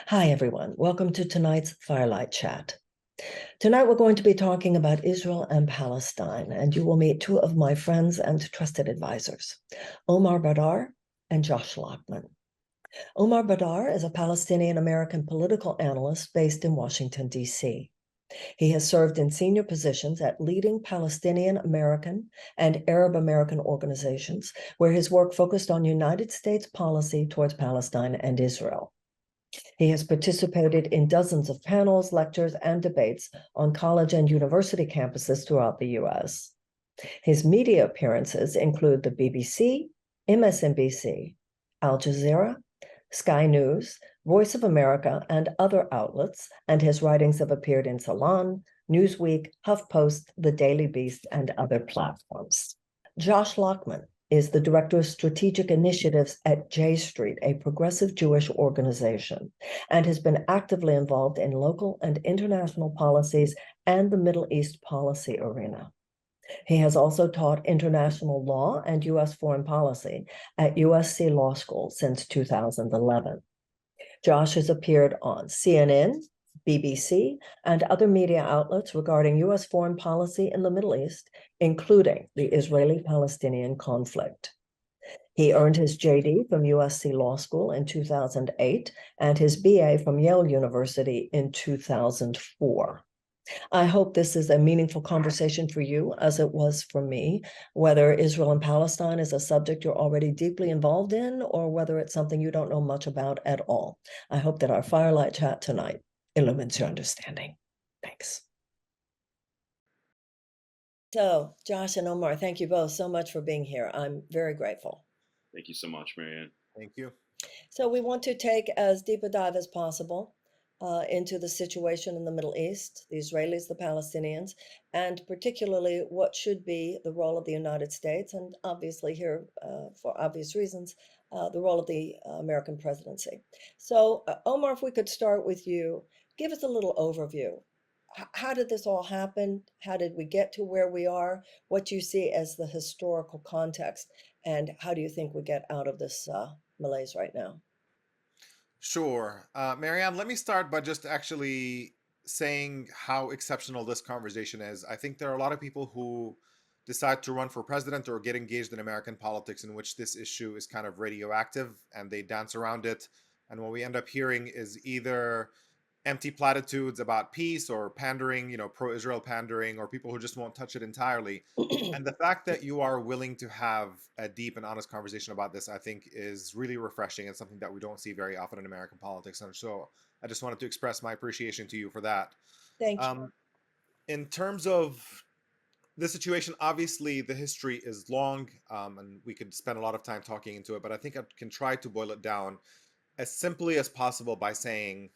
Hi, everyone. Welcome to tonight's Firelight Chat. Tonight, we're going to be talking about Israel and Palestine, and you will meet two of my friends and trusted advisors, Omar Baddar and Josh Lockman. Omar Baddar is a Palestinian-American political analyst based in Washington, D.C. He has served in senior positions at leading Palestinian-American and Arab-American organizations, where his work focused on United States policy towards Palestine and Israel. He has participated in dozens of panels, lectures, and debates on college and university campuses throughout the U.S. His media appearances include the BBC, MSNBC, Al Jazeera, Sky News, Voice of America, and other outlets, and his writings have appeared in Salon, Newsweek, HuffPost, The Daily Beast, and other platforms. Josh Lockman is the Director of Strategic Initiatives at JStreet, a progressive Jewish organization, and has been actively involved in local and international policies and the Middle East policy arena. He has also taught international law and U.S. foreign policy at USC Law School since 2011. Josh has appeared on CNN, BBC, and other media outlets regarding U.S. foreign policy in the Middle East, including the Israeli-Palestinian conflict. He earned his JD from USC Law School in 2008 and his BA from Yale University in 2004. I hope this is a meaningful conversation for you, as it was for me, whether Israel and Palestine is a subject you're already deeply involved in, or whether it's something you don't know much about at all. I hope that our Firelight Chat tonight illumines your understanding. Thanks. So, Josh and Omar, thank you both so much for being here. I'm very grateful. Thank you so much, Marianne. Thank you. So we want to take as deep a dive as possible into the situation in the Middle East, the Israelis, the Palestinians, and particularly what should be the role of the United States, and obviously here, for obvious reasons, the role of the American presidency. So, Omar, if we could start with you, give us a little overview. How did this all happen? How did we get to where we are? What do you see as the historical context? And how do you think we get out of this malaise right now? Sure. Marianne, let me start by just actually saying how exceptional this conversation is. I think there are a lot of people who decide to run for president or get engaged in American politics in which this issue is kind of radioactive and they dance around it. And what we end up hearing is either empty platitudes about peace or pandering, pro-Israel pandering, or people who just won't touch it entirely. And the fact that you are willing to have a deep and honest conversation about this, I think, is really refreshing and something that we don't see very often in American politics. And so I just wanted to express my appreciation to you for that. Thank you. In terms of the situation, obviously the history is long, and we could spend a lot of time talking into it, but I think I can try to boil it down as simply as possible by saying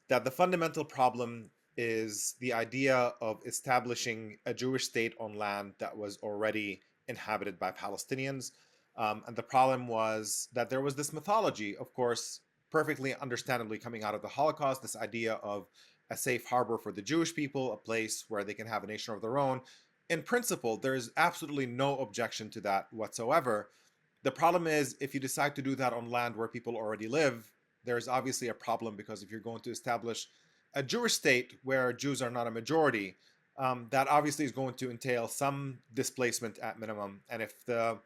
that the fundamental problem is the idea of establishing a Jewish state on land that was already inhabited by Palestinians. And the problem was that there was this mythology, of course, perfectly understandably coming out of the Holocaust, this idea of a safe harbor for the Jewish people, a place where they can have a nation of their own. In principle, there is absolutely no objection to that whatsoever. The problem is, if you decide to do that on land where people already live, there's obviously a problem, because if you're going to establish a Jewish state where Jews are not a majority, that obviously is going to entail some displacement at minimum. And if the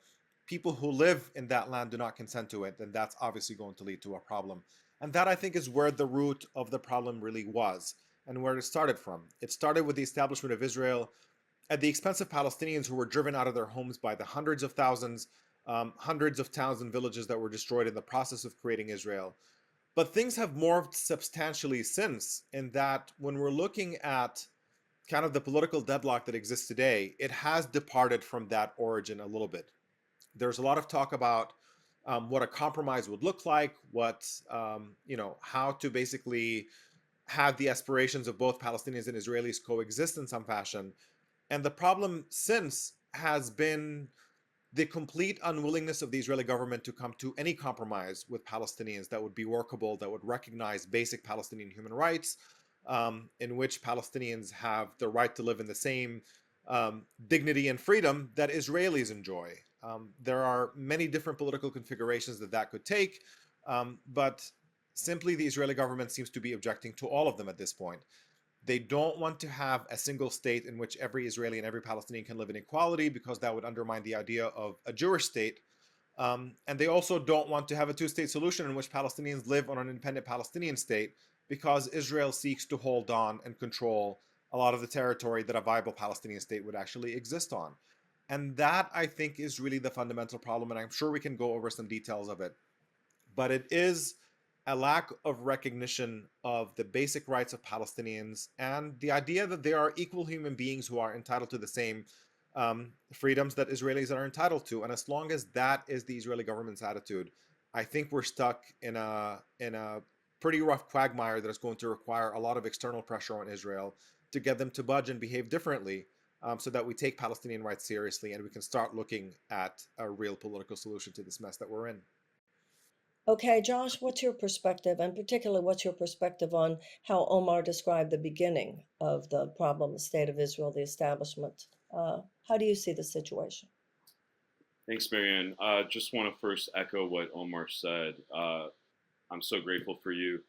people who live in that land do not consent to it, then that's obviously going to lead to a problem. And that, I think, is where the root of the problem really was and where it started from. It started with the establishment of Israel at the expense of Palestinians who were driven out of their homes by the hundreds of thousands, hundreds of towns and villages that were destroyed in the process of creating Israel. But things have morphed substantially since, in that when we're looking at kind of the political deadlock that exists today, it has departed from that origin a little bit. There's a lot of talk about what a compromise would look like, how to basically have the aspirations of both Palestinians and Israelis coexist in some fashion. And the problem since has been the complete unwillingness of the Israeli government to come to any compromise with Palestinians that would be workable, that would recognize basic Palestinian human rights, in which Palestinians have the right to live in the same dignity and freedom that Israelis enjoy. There are many different political configurations that could take, but Simply, the Israeli government seems to be objecting to all of them at this point. They don't want to have a single state in which every Israeli and every Palestinian can live in equality, because that would undermine the idea of a Jewish state. And they also don't want to have a two-state solution in which Palestinians live on an independent Palestinian state, because Israel seeks to hold on and control a lot of the territory that a viable Palestinian state would actually exist on. And that, I think, is really the fundamental problem, and I'm sure we can go over some details of it. But it is a lack of recognition of the basic rights of Palestinians and the idea that they are equal human beings who are entitled to the same freedoms that Israelis are entitled to. And as long as that is the Israeli government's attitude, I think we're stuck in a pretty rough quagmire that is going to require a lot of external pressure on Israel to get them to budge and behave differently, so that we take Palestinian rights seriously and we can start looking at a real political solution to this mess that we're in. Okay, Josh, what's your perspective, and particularly what's your perspective on how Omar described the beginning of the problem, the state of Israel, the establishment? How do you see the situation? Thanks, Marianne. Just want to first echo what Omar said. I'm so grateful for you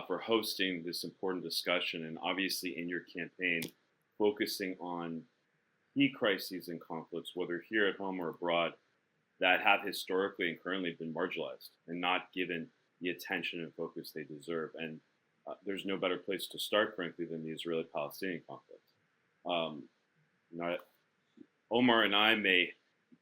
for hosting this important discussion, and obviously in your campaign, focusing on key crises and conflicts, whether here at home or abroad, that have historically and currently been marginalized and not given the attention and focus they deserve. And there's no better place to start, frankly, than the Israeli-Palestinian conflict. Um, you know, Omar and I may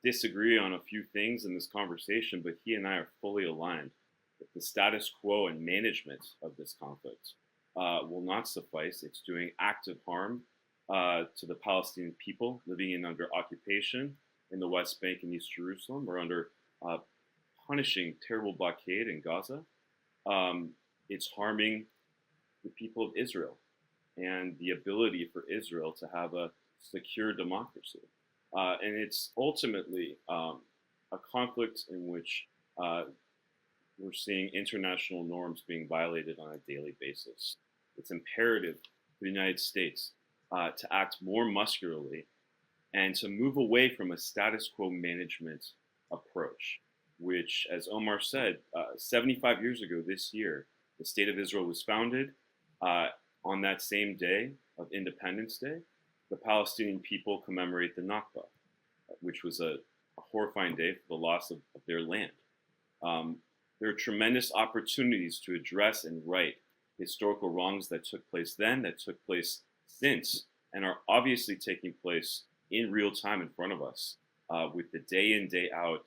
disagree on a few things in this conversation, but he and I are fully aligned that the status quo and management of this conflict will not suffice. It's doing active harm to the Palestinian people living in under occupation in the West Bank and East Jerusalem, or under punishing terrible blockade in Gaza. It's harming the people of Israel and the ability for Israel to have a secure democracy. And it's ultimately a conflict in which we're seeing international norms being violated on a daily basis. It's imperative for the United States to act more muscularly and to move away from a status quo management approach, which, as Omar said, 75 years ago this year, the State of Israel was founded. On that same day of Independence Day, the Palestinian people commemorate the Nakba, which was a horrifying day for the loss of their land. There are tremendous opportunities to address and right historical wrongs that took place then, that took place since, and are obviously taking place in real time in front of us, with the day in, day out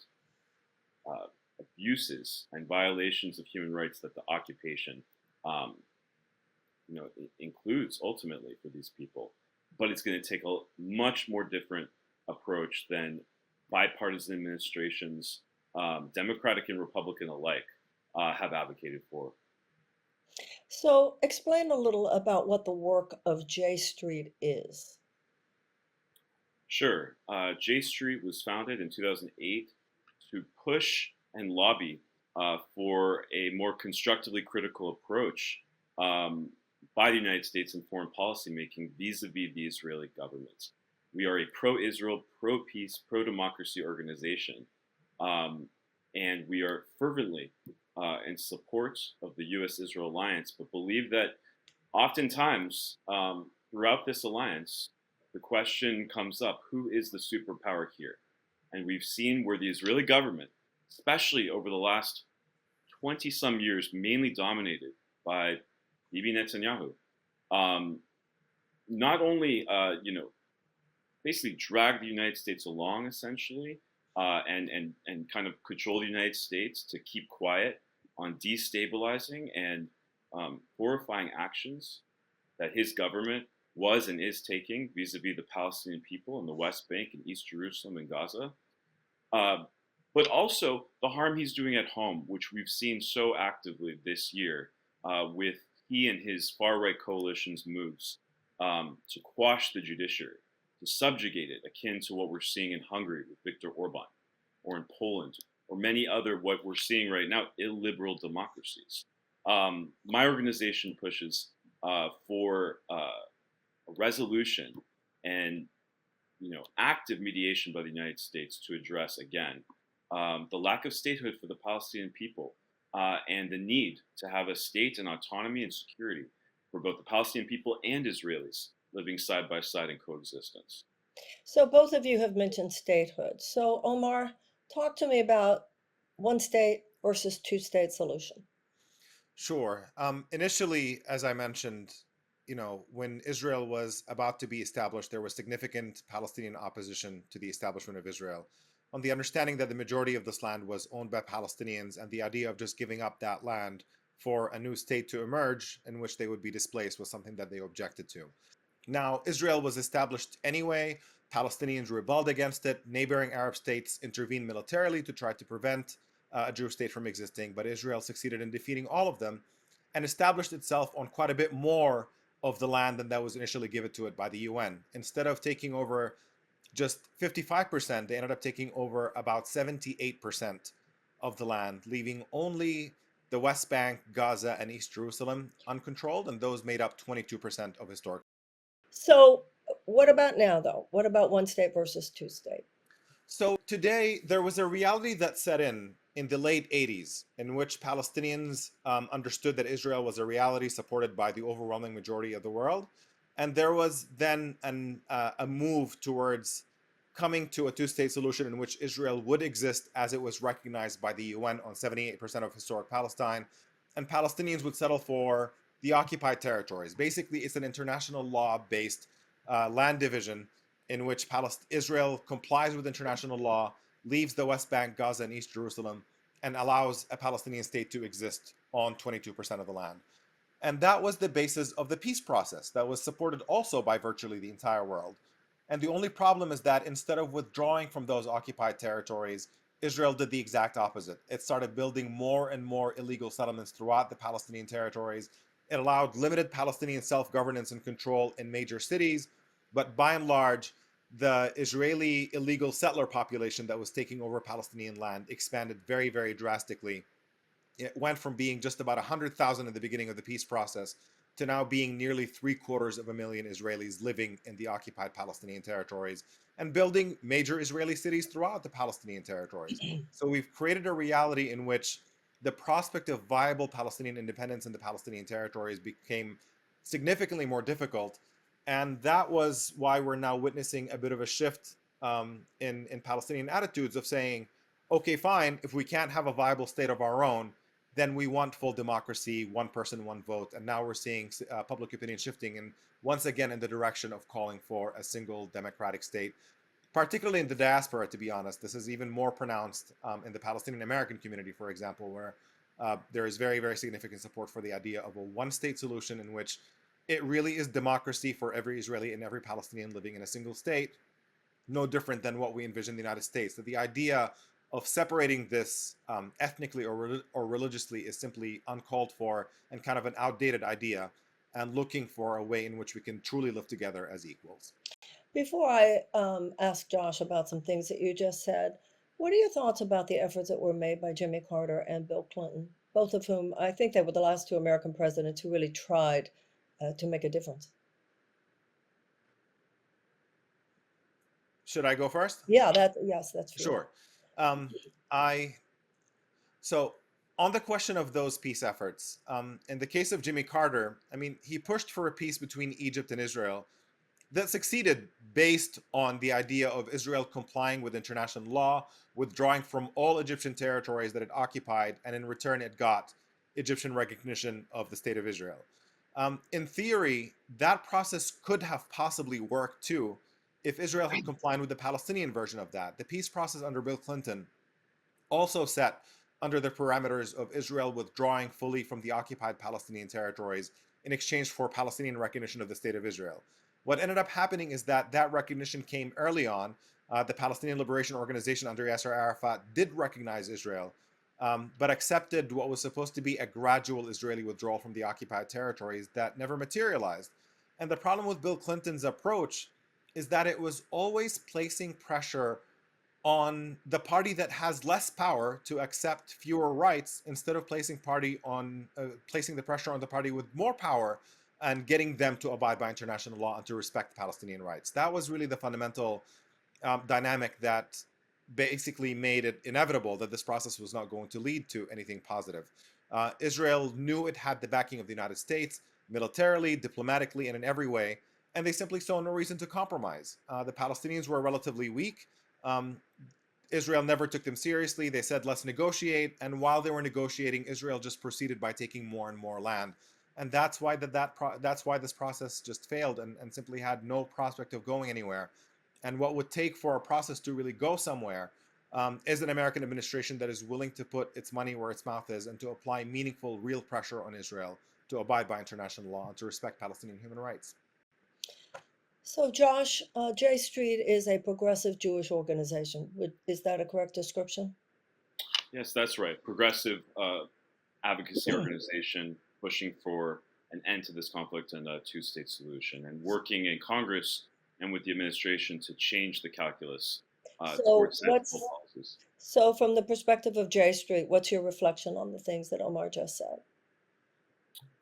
abuses and violations of human rights that the occupation includes ultimately for these people. But it's going to take a much more different approach than bipartisan administrations, Democratic and Republican alike, have advocated for. So explain a little about what the work of JStreet is. Sure. JStreet was founded in 2008 to push and lobby for a more constructively critical approach by the United States in foreign policy making vis-a-vis the Israeli government. We are a pro-Israel, pro-peace, pro-democracy organization, and we are fervently in support of the U.S.-Israel alliance, but believe that oftentimes throughout this alliance, the question comes up, who is the superpower here? And we've seen where the Israeli government, especially over the last 20-some years, mainly dominated by Bibi Netanyahu, not only, basically dragged the United States along, essentially, and kind of control the United States to keep quiet on destabilizing and horrifying actions that his government was and is taking vis-a-vis the Palestinian people in the West Bank and East Jerusalem and Gaza, but also the harm he's doing at home, which we've seen so actively this year with he and his far-right coalition's moves to quash the judiciary, to subjugate it, akin to what we're seeing in Hungary with Viktor Orban, or in Poland, or many other, what we're seeing right now, illiberal democracies. My organization pushes for a resolution and active mediation by the United States to address, again, the lack of statehood for the Palestinian people, and the need to have a state and autonomy and security for both the Palestinian people and Israelis living side by side in coexistence. So both of you have mentioned statehood. So Omar, talk to me about one state versus two-state solution. Sure. Initially, as I mentioned, when Israel was about to be established, there was significant Palestinian opposition to the establishment of Israel, on the understanding that the majority of this land was owned by Palestinians, and the idea of just giving up that land for a new state to emerge in which they would be displaced was something that they objected to. Now, Israel was established anyway. Palestinians rebelled against it. Neighboring Arab states intervened militarily to try to prevent a Jewish state from existing, but Israel succeeded in defeating all of them and established itself on quite a bit more of the land than that was initially given to it by the UN. Instead of taking over just 55%, they ended up taking over about 78% of the land, leaving only the West Bank, Gaza, and East Jerusalem uncontrolled, and those made up 22% of historic. So what about now, though? What about one state versus two state? So today, there was a reality that set in the late 80s, in which Palestinians understood that Israel was a reality supported by the overwhelming majority of the world. And there was then a move towards coming to a two-state solution in which Israel would exist as it was recognized by the UN on 78% of historic Palestine, and Palestinians would settle for the occupied territories. Basically, it's an international law-based land division in which Israel complies with international law, leaves the West Bank, Gaza, and East Jerusalem, and allows a Palestinian state to exist on 22% of the land. And that was the basis of the peace process that was supported also by virtually the entire world. And the only problem is that instead of withdrawing from those occupied territories, Israel did the exact opposite. It started building more and more illegal settlements throughout the Palestinian territories. It allowed limited Palestinian self-governance and control in major cities, but by and large, the Israeli illegal settler population that was taking over Palestinian land expanded very, very drastically. It went from being just about 100,000 in the beginning of the peace process to now being nearly 750,000 Israelis living in the occupied Palestinian territories and building major Israeli cities throughout the Palestinian territories. So we've created a reality in which the prospect of viable Palestinian independence in the Palestinian territories became significantly more difficult. And that was why we're now witnessing a bit of a shift in Palestinian attitudes of saying, okay, fine, if we can't have a viable state of our own, then we want full democracy, one person, one vote. And now we're seeing public opinion shifting, and once again in the direction of calling for a single democratic state, particularly in the diaspora, to be honest. This is even more pronounced in the Palestinian-American community, for example, where there is very, very significant support for the idea of a one-state solution in which it really is democracy for every Israeli and every Palestinian living in a single state, no different than what we envision in the United States. That the idea of separating this ethnically or religiously is simply uncalled for and kind of an outdated idea, and looking for a way in which we can truly live together as equals. Before I ask Josh about some things that you just said, what are your thoughts about the efforts that were made by Jimmy Carter and Bill Clinton, both of whom I think they were the last two American presidents who really tried to make a difference? Should I go first? Yeah, yes, that's for Sure. So on the question of those peace efforts, in the case of Jimmy Carter, I mean, he pushed for a peace between Egypt and Israel that succeeded based on the idea of Israel complying with international law, withdrawing from all Egyptian territories that it occupied, and in return it got Egyptian recognition of the State of Israel. In theory, that process could have possibly worked too if Israel had complied with the Palestinian version of that. The peace process under Bill Clinton also set under the parameters of Israel withdrawing fully from the occupied Palestinian territories in exchange for Palestinian recognition of the State of Israel. What ended up happening is that that recognition came early on. The Palestinian Liberation Organization under Yasser Arafat did recognize Israel, but accepted what was supposed to be a gradual Israeli withdrawal from the occupied territories that never materialized. And the problem with Bill Clinton's approach is that it was always placing pressure on the party that has less power to accept fewer rights, instead of placing the pressure on the party with more power and getting them to abide by international law and to respect Palestinian rights. That was really the fundamental dynamic that basically made it inevitable that this process was not going to lead to anything positive. Israel knew it had the backing of the United States, militarily, diplomatically, and in every way, and they simply saw no reason to compromise. The Palestinians were relatively weak. Um, Israel never took them seriously. They said, let's negotiate. And while they were negotiating, Israel just proceeded by taking more and more land. And that's why that's why this process just failed and simply had no prospect of going anywhere. And what would take for a process to really go somewhere is an American administration that is willing to put its money where its mouth is and to apply meaningful, real pressure on Israel to abide by international law and to respect Palestinian human rights. So, Josh, JStreet is a progressive Jewish organization. Is that a correct description? Yes, that's right. Progressive advocacy organization pushing for an end to this conflict and a two-state solution, and working in Congress and with the administration to change the calculus towards sensible policies. So, from the perspective of JStreet, what's your reflection on the things that Omar just said?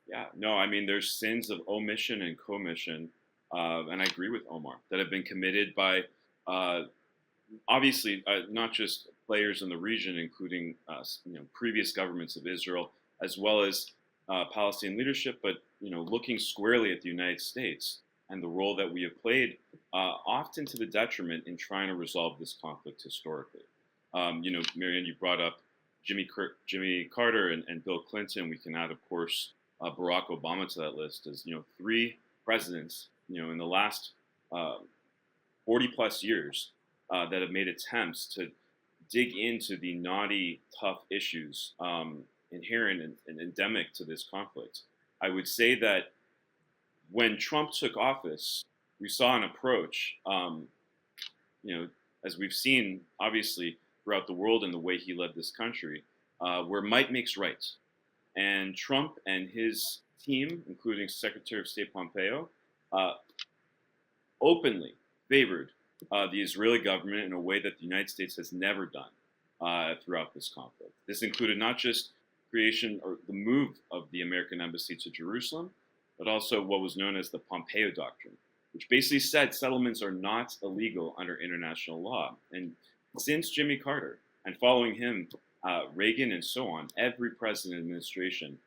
Yeah, no, I mean, there's sins of omission and commission, and I agree with Omar, that have been committed by obviously not just players in the region, including previous governments of Israel, as well as Palestinian leadership, but looking squarely at the United States and the role that we have played, often to the detriment in trying to resolve this conflict historically. Marianne, you brought up Jimmy Carter and Bill Clinton. We can add, of course, Barack Obama to that list as three presidents in the last 40 plus years that have made attempts to dig into the knotty, tough issues inherent and endemic to this conflict. I would say that when Trump took office, we saw an approach, as we've seen, obviously, throughout the world in the way he led this country, where might makes right. And Trump and his team, including Secretary of State Pompeo, openly favored the Israeli government in a way that the United States has never done throughout this conflict. This included not just creation or the move of the American embassy to Jerusalem, but also what was known as the Pompeo Doctrine, which basically said settlements are not illegal under international law. And since Jimmy Carter and following him, Reagan and so on, every president administration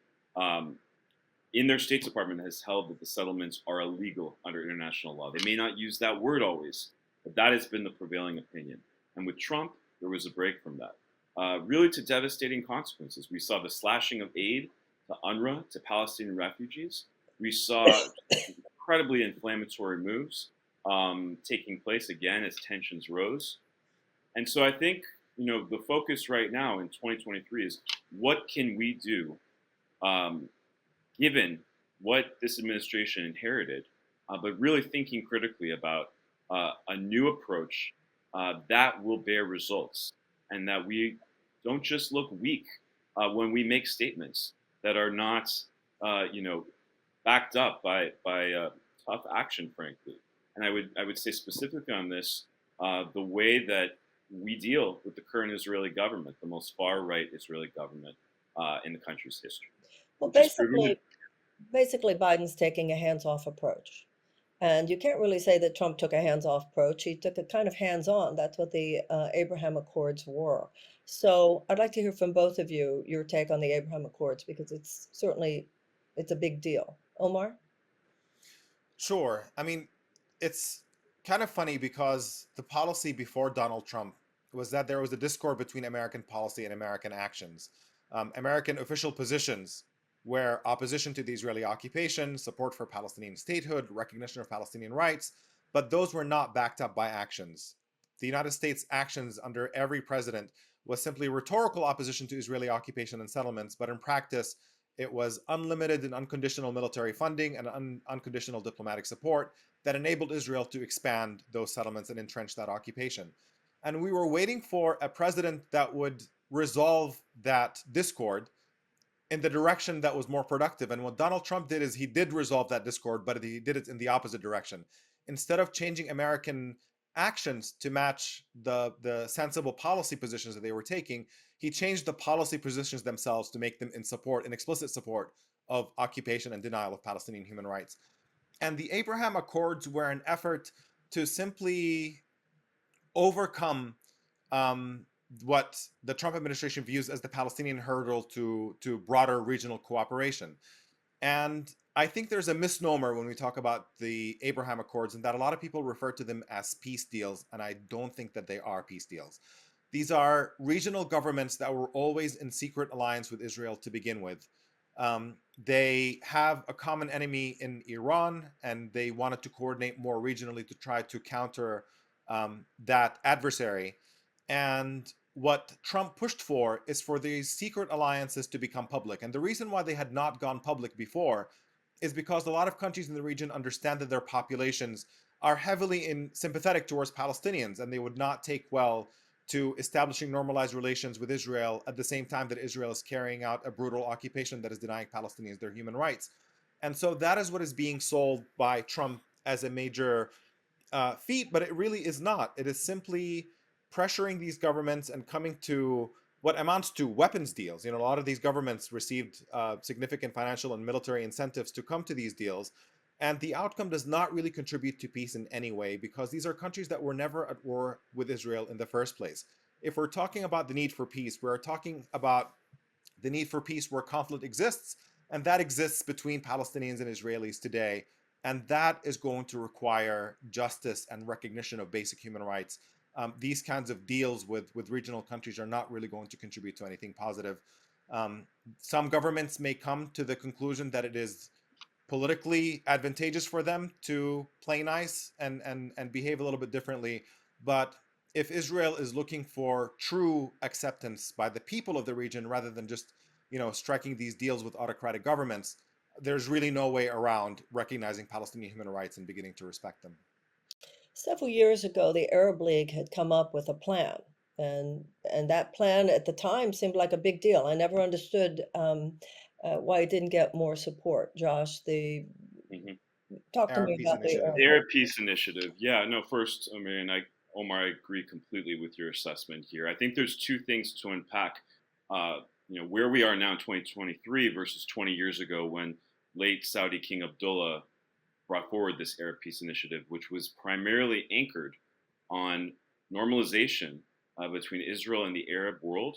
in their State Department has held that the settlements are illegal under international law. They may not use that word always, but that has been the prevailing opinion. And with Trump, there was a break from that, really to devastating consequences. We saw the slashing of aid to UNRWA, to Palestinian refugees. We saw incredibly inflammatory moves taking place again as tensions rose. And so I think, the focus right now in 2023 is what can we do given what this administration inherited, but really thinking critically about a new approach that will bear results, and that we don't just look weak when we make statements that are not, backed up by tough action, frankly. And I would say specifically on this, the way that we deal with the current Israeli government, the most far-right Israeli government in the country's history. Well, basically, Biden's taking a hands-off approach. And you can't really say that Trump took a hands-off approach. He took a kind of hands-on. That's what the Abraham Accords were. So I'd like to hear from both of you your take on the Abraham Accords, because it's a big deal. Omar? Sure. I mean, it's kind of funny because the policy before Donald Trump was that there was a discord between American policy and American actions. American official positions where opposition to the Israeli occupation, support for Palestinian statehood, recognition of Palestinian rights, but those were not backed up by actions. The United States' actions under every president was simply rhetorical opposition to Israeli occupation and settlements, but in practice, it was unlimited and unconditional military funding and unconditional diplomatic support that enabled Israel to expand those settlements and entrench that occupation. And we were waiting for a president that would resolve that discord in the direction that was more productive. And what Donald Trump did is he did resolve that discord, but he did it in the opposite direction. Instead of changing American actions to match the sensible policy positions that they were taking, he changed the policy positions themselves to make them in explicit support of occupation and denial of Palestinian human rights. And the Abraham Accords were an effort to simply overcome what the Trump administration views as the Palestinian hurdle to broader regional cooperation. And I think there's a misnomer when we talk about the Abraham Accords, and that a lot of people refer to them as peace deals, and I don't think that they are peace deals. These are regional governments that were always in secret alliance with Israel to begin with. They have a common enemy in Iran, and they wanted to coordinate more regionally to try to counter that adversary. And what Trump pushed for is for these secret alliances to become public. And the reason why they had not gone public before is because a lot of countries in the region understand that their populations are heavily sympathetic towards Palestinians, and they would not take well to establishing normalized relations with Israel at the same time that Israel is carrying out a brutal occupation that is denying Palestinians their human rights. And so that is what is being sold by Trump as a major feat, but it really is not. It is simply pressuring these governments and coming to what amounts to weapons deals. A lot of these governments received significant financial and military incentives to come to these deals. And the outcome does not really contribute to peace in any way, because these are countries that were never at war with Israel in the first place. If we're talking about the need for peace, we're talking about the need for peace where conflict exists, and that exists between Palestinians and Israelis today. And that is going to require justice and recognition of basic human rights. These kinds of deals with regional countries are not really going to contribute to anything positive. Some governments may come to the conclusion that it is politically advantageous for them to play nice and behave a little bit differently. But if Israel is looking for true acceptance by the people of the region, rather than just striking these deals with autocratic governments, there's really no way around recognizing Palestinian human rights and beginning to respect them. Several years ago, the Arab League had come up with a plan, and that plan at the time seemed like a big deal. I never understood why it didn't get more support. Josh, talk to Arab me Peace about the Initiative. The Arab Peace Initiative. Yeah, no, first, Omar, I agree completely with your assessment here. I think there's two things to unpack. Where we are now in 2023 versus 20 years ago, when late Saudi King Abdullah brought forward this Arab Peace Initiative, which was primarily anchored on normalization between Israel and the Arab world,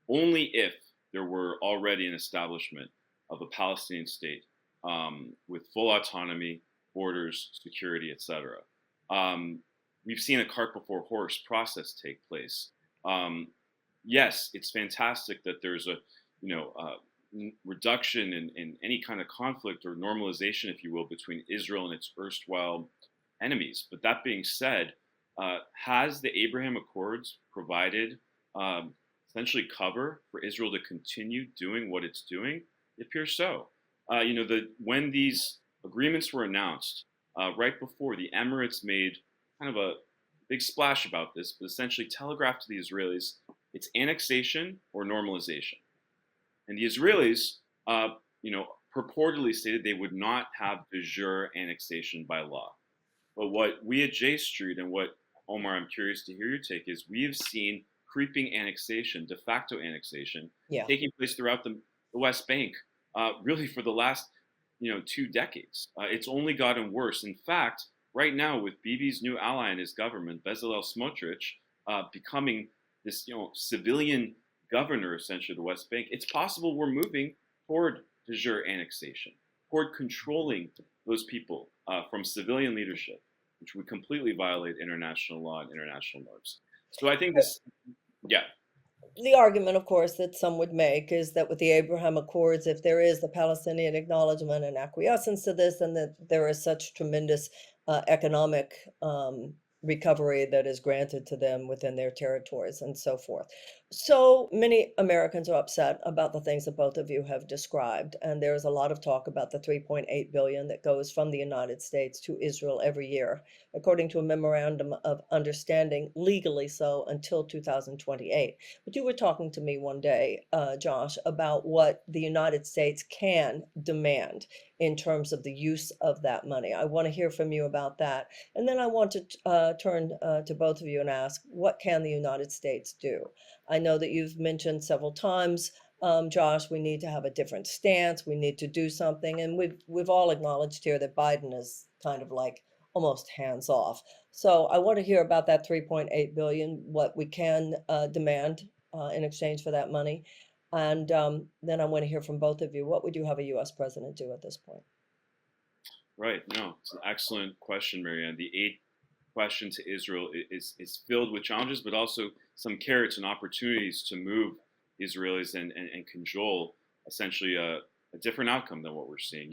only if there were already an establishment of a Palestinian state with full autonomy, borders, security, etc. We've seen a cart before horse process take place. Yes, it's fantastic that there's a reduction in any kind of conflict or normalization, if you will, between Israel and its erstwhile enemies. But that being said, has the Abraham Accords provided essentially cover for Israel to continue doing what it's doing? It appears so. When these agreements were announced, right before, the Emirates made kind of a big splash about this, but essentially telegraphed to the Israelis it's annexation or normalization. And the Israelis, purportedly stated they would not have de jure annexation by law. But what we at JStreet, and what, Omar, I'm curious to hear your take, is we have seen creeping annexation, de facto annexation, taking place throughout the West Bank, really for the last 2 decades. It's only gotten worse. In fact, right now, with Bibi's new ally in his government, Bezalel Smotrich, becoming this civilian governor, essentially, of the West Bank, it's possible we're moving toward de jure annexation, toward controlling those people from civilian leadership, which would completely violate international law and international norms. So I think this, The argument, of course, that some would make is that with the Abraham Accords, if there is the Palestinian acknowledgement and acquiescence to this, and that there is such tremendous economic recovery that is granted to them within their territories and so forth. So many Americans are upset about the things that both of you have described, and there's a lot of talk about the $3.8 billion that goes from the United States to Israel every year, according to a memorandum of understanding, legally so until 2028. But you were talking to me one day, Josh, about what the United States can demand in terms of the use of that money. I want to hear from you about that. And then I want to turn to both of you and ask, what can the United States do? I know that you've mentioned several times, Josh, we need to have a different stance. We need to do something. And we've all acknowledged here that Biden is kind of like almost hands off. So I want to hear about that 3.8 billion, what we can demand in exchange for that money. And then I want to hear from both of you. What would you have a U.S. president do at this point? Right. No, it's an excellent question, Marianne. The aid question to Israel is filled with challenges, but also some carrots and opportunities to move Israelis and cajole essentially a different outcome than what we're seeing.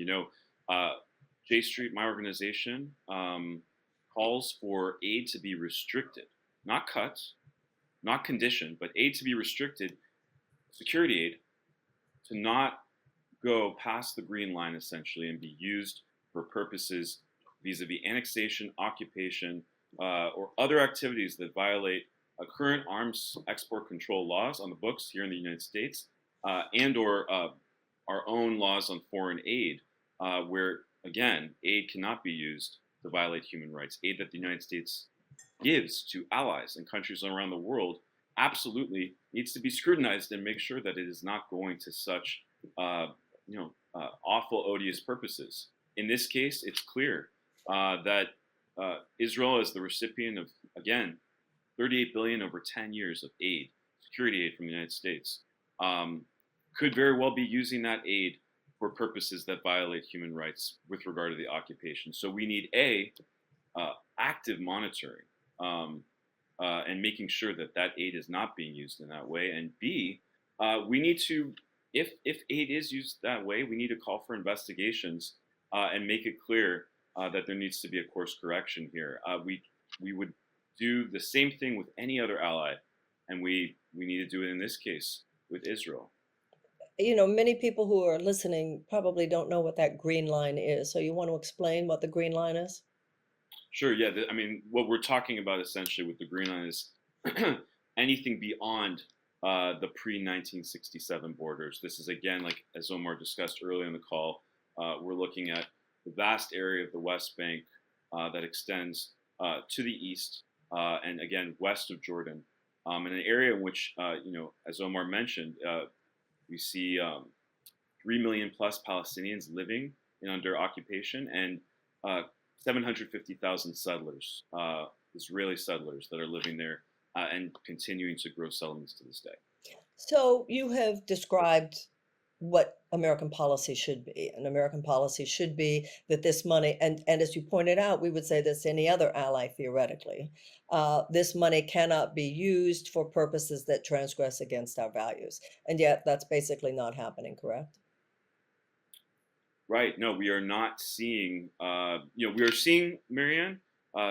JStreet, my organization, calls for aid to be restricted, not cut, not conditioned, but aid to be restricted, security aid to not go past the green line essentially and be used for purposes vis-a-vis annexation, occupation, or other activities that violate current arms export control laws on the books here in the United States, and or our own laws on foreign aid, where again, aid cannot be used to violate human rights. Aid that the United States gives to allies and countries around the world absolutely needs to be scrutinized and make sure that it is not going to such awful, odious purposes. In this case, it's clear that Israel is the recipient of, again, 38 billion over 10 years of aid, security aid from the United States, could very well be using that aid for purposes that violate human rights with regard to the occupation. So we need active monitoring and making sure that that aid is not being used in that way, and B, we need to, if aid is used that way, we need to call for investigations and make it clear that there needs to be a course correction here. We would do the same thing with any other ally, and we need to do it in this case with Israel. Many people who are listening probably don't know what that green line is. So you want to explain what the green line is? Sure. Yeah. I mean, what we're talking about essentially with the green line is anything beyond the pre-1967 borders. This is again, like as Omar discussed earlier in the call, we're looking at the vast area of the West Bank that extends to the east and again west of Jordan, in an area in which, as Omar mentioned, we see 3 million plus Palestinians living under occupation and 750,000 settlers, Israeli settlers that are living there and continuing to grow settlements to this day. So you have described what American policy should be. And American policy should be that this money, and as you pointed out, we would say this any other ally theoretically, this money cannot be used for purposes that transgress against our values. And yet that's basically not happening, correct? Right. No, we are not seeing, we are seeing, Marianne,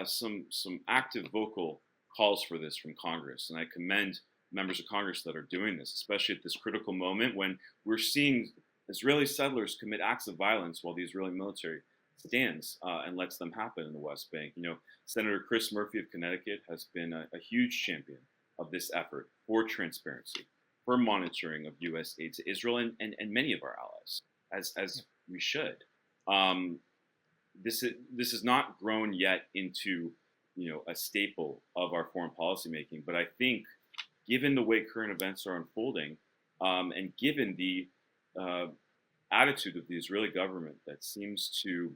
some active vocal calls for this from Congress. And I commend members of Congress that are doing this, especially at this critical moment when we're seeing Israeli settlers commit acts of violence while the Israeli military stands and lets them happen in the West Bank. Senator Chris Murphy of Connecticut has been a huge champion of this effort for transparency, for monitoring of U.S. aid to Israel and many of our allies, as we should. This has not grown yet into a staple of our foreign policy making, but I think given the way current events are unfolding, and given the attitude of the Israeli government that seems to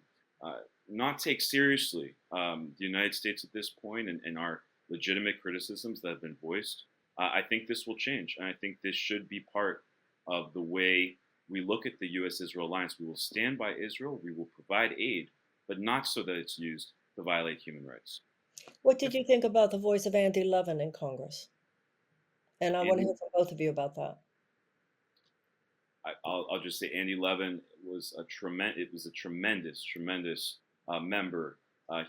not take seriously the United States at this point and our legitimate criticisms that have been voiced, I think this will change. And I think this should be part of the way we look at the U.S.-Israel alliance. We will stand by Israel, we will provide aid, but not so that it's used to violate human rights. What did you think about the voice of Andy Levin in Congress? And I want to hear from both of you about that. I'll just say Andy Levin was a tremendous member.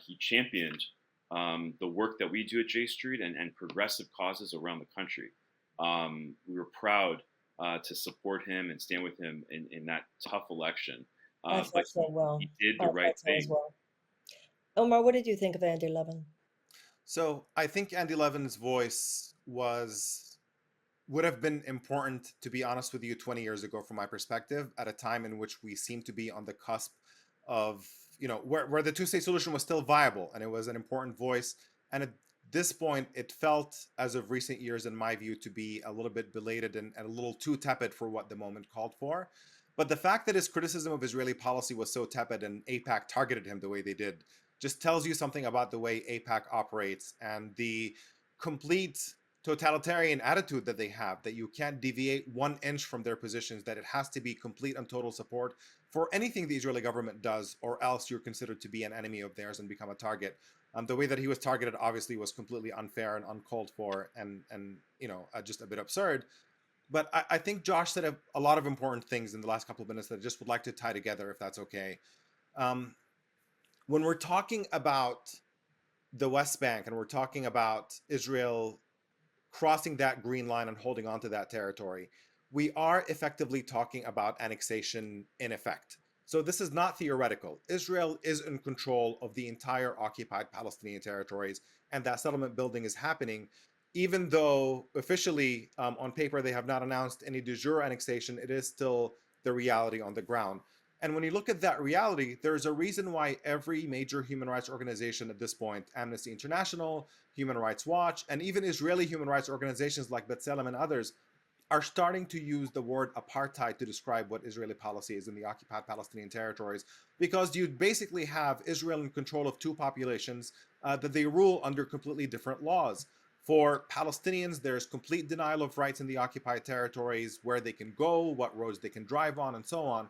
He championed the work that we do at JStreet and progressive causes around the country. We were proud to support him and stand with him in that tough election. But so well. He did the right thing. Well. Omar, what did you think of Andy Levin? So I think Andy Levin's voice would have been important, to be honest with you, 20 years ago, from my perspective, at a time in which we seem to be on the cusp of, where the two-state solution was still viable, and it was an important voice. And at this point, it felt, as of recent years, in my view, to be a little bit belated and a little too tepid for what the moment called for. But the fact that his criticism of Israeli policy was so tepid and AIPAC targeted him the way they did just tells you something about the way AIPAC operates and the complete totalitarian attitude that they have, that you can't deviate 1 inch from their positions, that it has to be complete and total support for anything the Israeli government does, or else you're considered to be an enemy of theirs and become a target. The way that he was targeted obviously was completely unfair and uncalled for, and just a bit absurd. But I think Josh said a lot of important things in the last couple of minutes that I just would like to tie together, if that's okay. When we're talking about the West Bank and we're talking about Israel crossing that green line and holding on to that territory, we are effectively talking about annexation in effect. So this is not theoretical. Israel is in control of the entire occupied Palestinian territories, and that settlement building is happening, even though officially on paper they have not announced any de jure annexation. It is still the reality on the ground. And when you look at that reality, there's a reason why every major human rights organization at this point, Amnesty International, Human Rights Watch, and even Israeli human rights organizations like B'Tselem and others, are starting to use the word apartheid to describe what Israeli policy is in the occupied Palestinian territories, because you basically have Israel in control of two populations that they rule under completely different laws. For Palestinians, there's complete denial of rights in the occupied territories, where they can go, what roads they can drive on, and so on.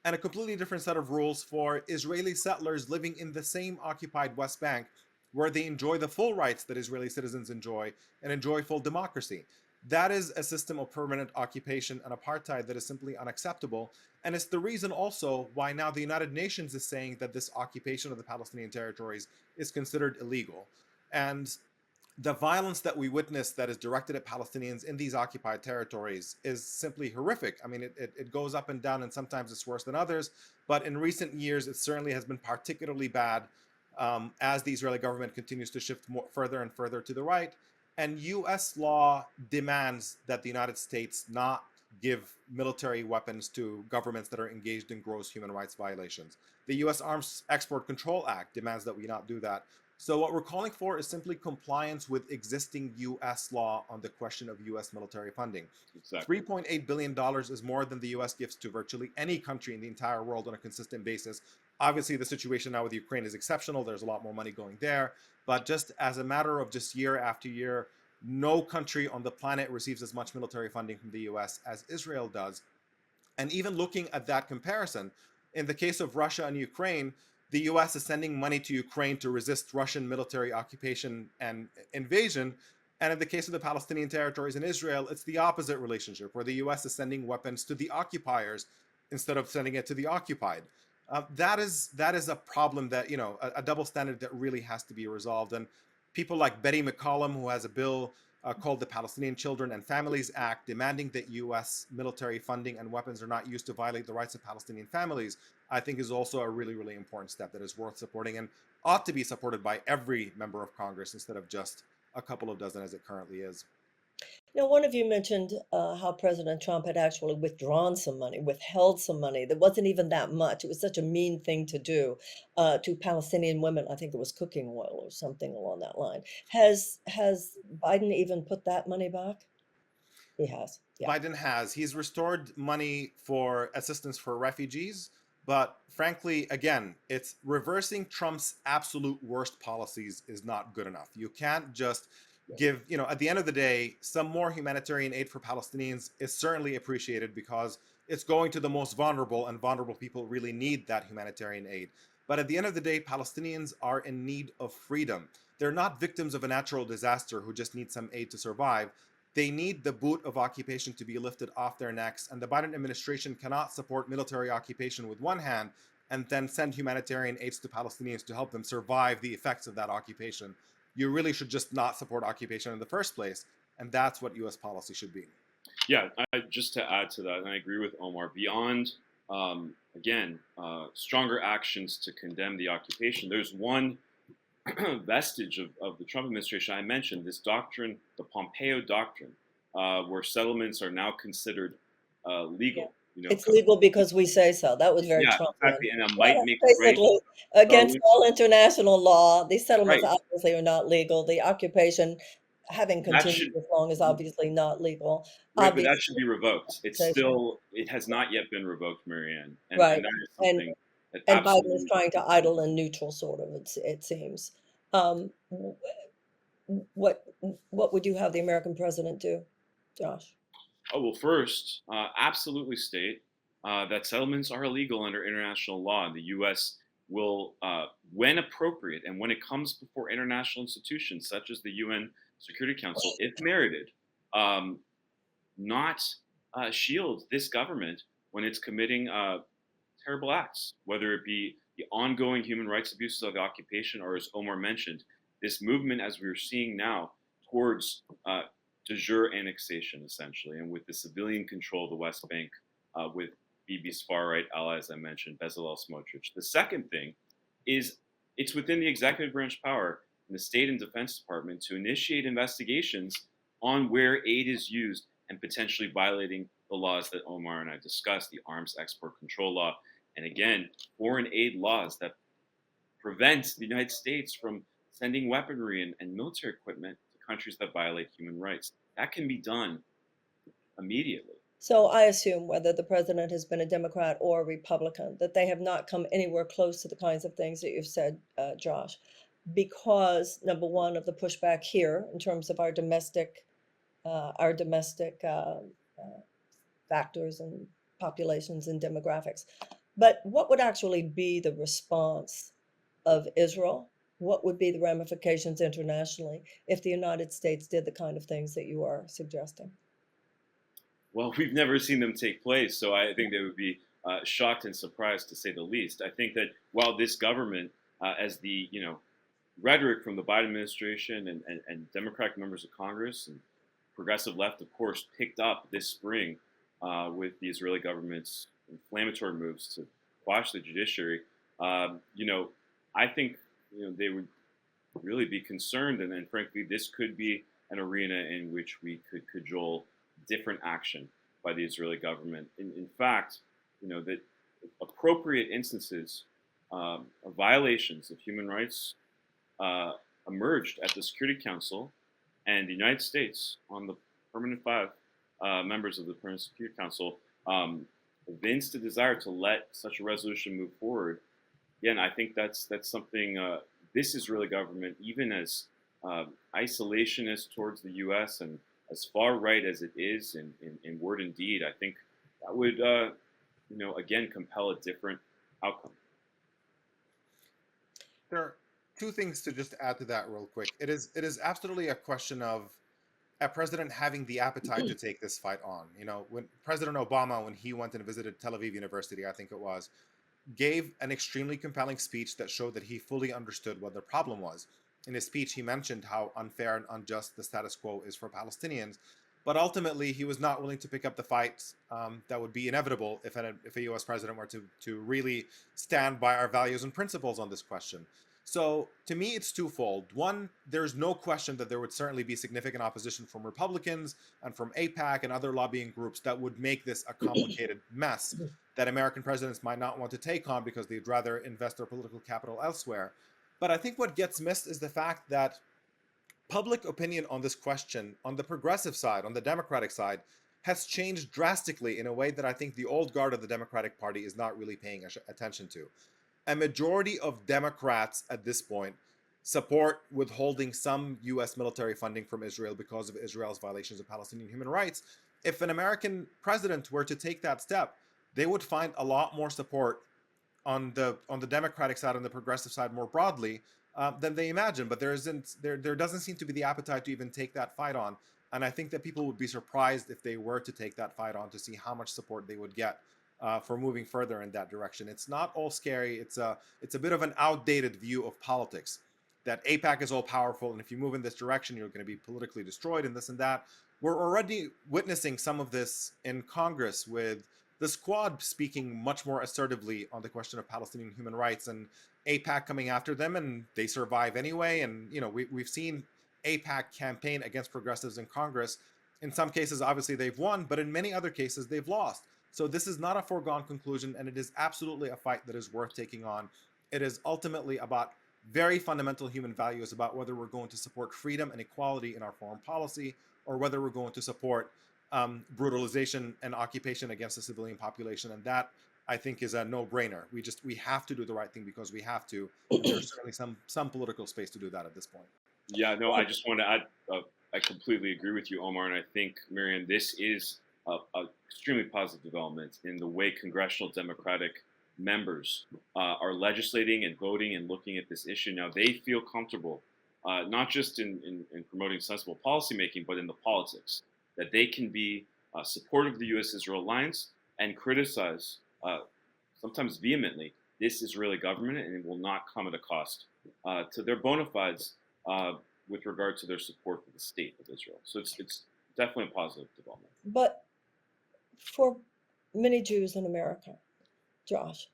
And a completely different set of rules for Israeli settlers living in the same occupied West Bank, where they enjoy the full rights that Israeli citizens enjoy and enjoy full democracy. That is a system of permanent occupation and apartheid that is simply unacceptable. And it's the reason also why now the United Nations is saying that this occupation of the Palestinian territories is considered illegal. And the violence that we witness that is directed at Palestinians in these occupied territories is simply horrific. I mean, it goes up and down, and sometimes it's worse than others. But in recent years, it certainly has been particularly bad as the Israeli government continues to shift further and further to the right. And U.S. law demands that the United States not give military weapons to governments that are engaged in gross human rights violations. The U.S. Arms Export Control Act demands that we not do that. So what we're calling for is simply compliance with existing U.S. law on the question of U.S. military funding. Exactly. $3.8 billion is more than the U.S. gives to virtually any country in the entire world on a consistent basis. Obviously, the situation now with Ukraine is exceptional. There's a lot more money going there. But just as a matter of just year after year, no country on the planet receives as much military funding from the U.S. as Israel does. And even looking at that comparison, in the case of Russia and Ukraine, the U.S. is sending money to Ukraine to resist Russian military occupation and invasion. And in the case of the Palestinian territories in Israel, it's the opposite relationship, where the U.S. is sending weapons to the occupiers instead of sending it to the occupied. That is a problem that, a double standard that really has to be resolved. And people like Betty McCollum, who has a bill called the Palestinian Children and Families Act, demanding that U.S. military funding and weapons are not used to violate the rights of Palestinian families, I think is also a really, really important step that is worth supporting and ought to be supported by every member of Congress instead of just a couple of dozen as it currently is. Now, one of you mentioned how President Trump had actually withdrawn some money, withheld some money. That wasn't even that much. It was such a mean thing to do to Palestinian women. I think it was cooking oil or something along that line. Has Biden even put that money back? He has. Yeah. Biden has. He's restored money for assistance for refugees. But frankly, again, it's reversing Trump's absolute worst policies is not good enough. You can't just give, at the end of the day, some more humanitarian aid for Palestinians is certainly appreciated because it's going to the most vulnerable, and vulnerable people really need that humanitarian aid. But at the end of the day, Palestinians are in need of freedom. They're not victims of a natural disaster who just need some aid to survive. They need the boot of occupation to be lifted off their necks, and the Biden administration cannot support military occupation with one hand and then send humanitarian aids to Palestinians to help them survive the effects of that occupation. You really should just not support occupation in the first place, and that's what U.S. policy should be. Yeah, just to add to that, and I agree with Omar, beyond, stronger actions to condemn the occupation, there's one vestige of the Trump administration. I mentioned this doctrine, the Pompeo doctrine, where settlements are now considered legal. Yeah. It's legal because we say so. That was very Trump. Exactly, and it might make basically against all international law. These settlements obviously are not legal. The occupation having continued as long is obviously not legal. Right, but that should be revoked. It has not yet been revoked, Marianne. And that is something It And Biden is absolutely. trying to idle and neutral, sort of, it seems. Um, what what would you have the American president do, Josh? Oh, well, first, absolutely state that settlements are illegal under international law. And the U.S. will, when appropriate and when it comes before international institutions such as the UN Security Council, if merited, um, not shield this government when it's committing terrible acts, whether it be the ongoing human rights abuses of the occupation, or as Omar mentioned, this movement, as we're seeing now, towards de jure annexation, essentially, and with the civilian control of the West Bank with Bibi's far-right ally, as I mentioned, Bezalel Smotrich. The second thing is it's within the executive branch power in the State and Defense Department to initiate investigations on where aid is used and potentially violating the laws that Omar and I discussed, the arms export control law, and again, foreign aid laws that prevent the United States from sending weaponry and military equipment to countries that violate human rights. That can be done immediately. So I assume whether the president has been a Democrat or a Republican, that they have not come anywhere close to the kinds of things that you've said, Josh, because number one of the pushback here in terms of our domestic factors and populations and demographics. But what would actually be the response of Israel? What would be the ramifications internationally if the United States did the kind of things that you are suggesting? Well, we've never seen them take place, so I think they would be shocked and surprised, to say the least. I think that while this government, as the rhetoric from the Biden administration and Democratic members of Congress and progressive left, of course, picked up this spring with the Israeli government's inflammatory moves to quash the judiciary, I think they would really be concerned, and frankly, this could be an arena in which we could cajole different action by the Israeli government. In fact, that appropriate instances of violations of human rights emerged at the Security Council, and the United States, on the permanent five members of the Permanent Security Council, evinced a desire to let such a resolution move forward. Again, I think that's something this Israeli government, even as isolationist towards the U.S. and as far right as it is in word and deed, I think that would, again, compel a different outcome. There are two things to just add to that real quick. It is absolutely a question of a president having the appetite to take this fight on. When President Obama, when he went and visited Tel Aviv University, I think it was, gave an extremely compelling speech that showed that he fully understood what the problem was. In his speech, he mentioned how unfair and unjust the status quo is for Palestinians, but ultimately he was not willing to pick up the fight that would be inevitable if a U.S. president were to really stand by our values and principles on this question. So to me, it's twofold. One, there's no question that there would certainly be significant opposition from Republicans and from AIPAC and other lobbying groups that would make this a complicated mess that American presidents might not want to take on because they'd rather invest their political capital elsewhere. But I think what gets missed is the fact that public opinion on this question, on the progressive side, on the Democratic side, has changed drastically in a way that I think the old guard of the Democratic Party is not really paying attention to. A majority of Democrats at this point support withholding some U.S. military funding from Israel because of Israel's violations of Palestinian human rights. If an American president were to take that step, they would find a lot more support on the Democratic side and the progressive side more broadly than they imagine. But there doesn't seem to be the appetite to even take that fight on. And I think that people would be surprised if they were to take that fight on to see how much support they would get for moving further in that direction. It's not all scary. It's a bit of an outdated view of politics, that AIPAC is all powerful, and if you move in this direction, you're going to be politically destroyed and this and that. We're already witnessing some of this in Congress, with the Squad speaking much more assertively on the question of Palestinian human rights, and AIPAC coming after them, and they survive anyway. And we've seen AIPAC campaign against progressives in Congress. In some cases, obviously, they've won, but in many other cases, they've lost. So this is not a foregone conclusion, and it is absolutely a fight that is worth taking on. It is ultimately about very fundamental human values, about whether we're going to support freedom and equality in our foreign policy, or whether we're going to support brutalization and occupation against the civilian population. And that I think is a no-brainer. We have to do the right thing because we have to, and there's certainly some political space to do that at this point. Yeah, no, I just want to add, I completely agree with you, Omar, and I think, Marianne, this is a extremely positive development in the way congressional Democratic members are legislating and voting and looking at this issue. Now they feel comfortable, not just in promoting sensible policymaking, but in the politics, that they can be supportive of the U.S.-Israel alliance and criticize, sometimes vehemently, this Israeli government, and it will not come at a cost to their bona fides with regard to their support for the state of Israel. So it's definitely a positive development. But for many Jews in America, Josh,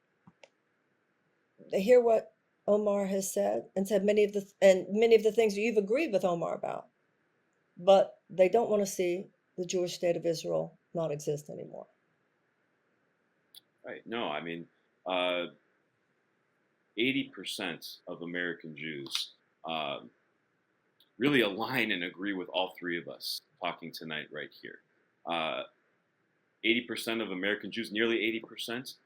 they hear what Omar has said and said many of the things you've agreed with Omar about, but they don't want to see the Jewish state of Israel not exist anymore. Right. No, I mean, 80% of American Jews really align and agree with all three of us talking tonight right here. 80% of American Jews, nearly 80%,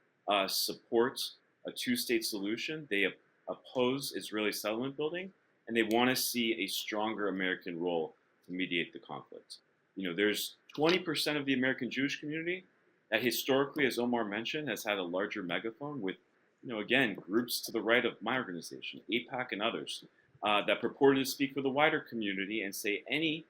support a two-state solution. They oppose Israeli settlement building, and they want to see a stronger American role to mediate the conflict. You know, there's 20% of the American Jewish community that historically, as Omar mentioned, has had a larger megaphone with, you know, again, groups to the right of my organization, AIPAC and others, that purported to speak for the wider community and say any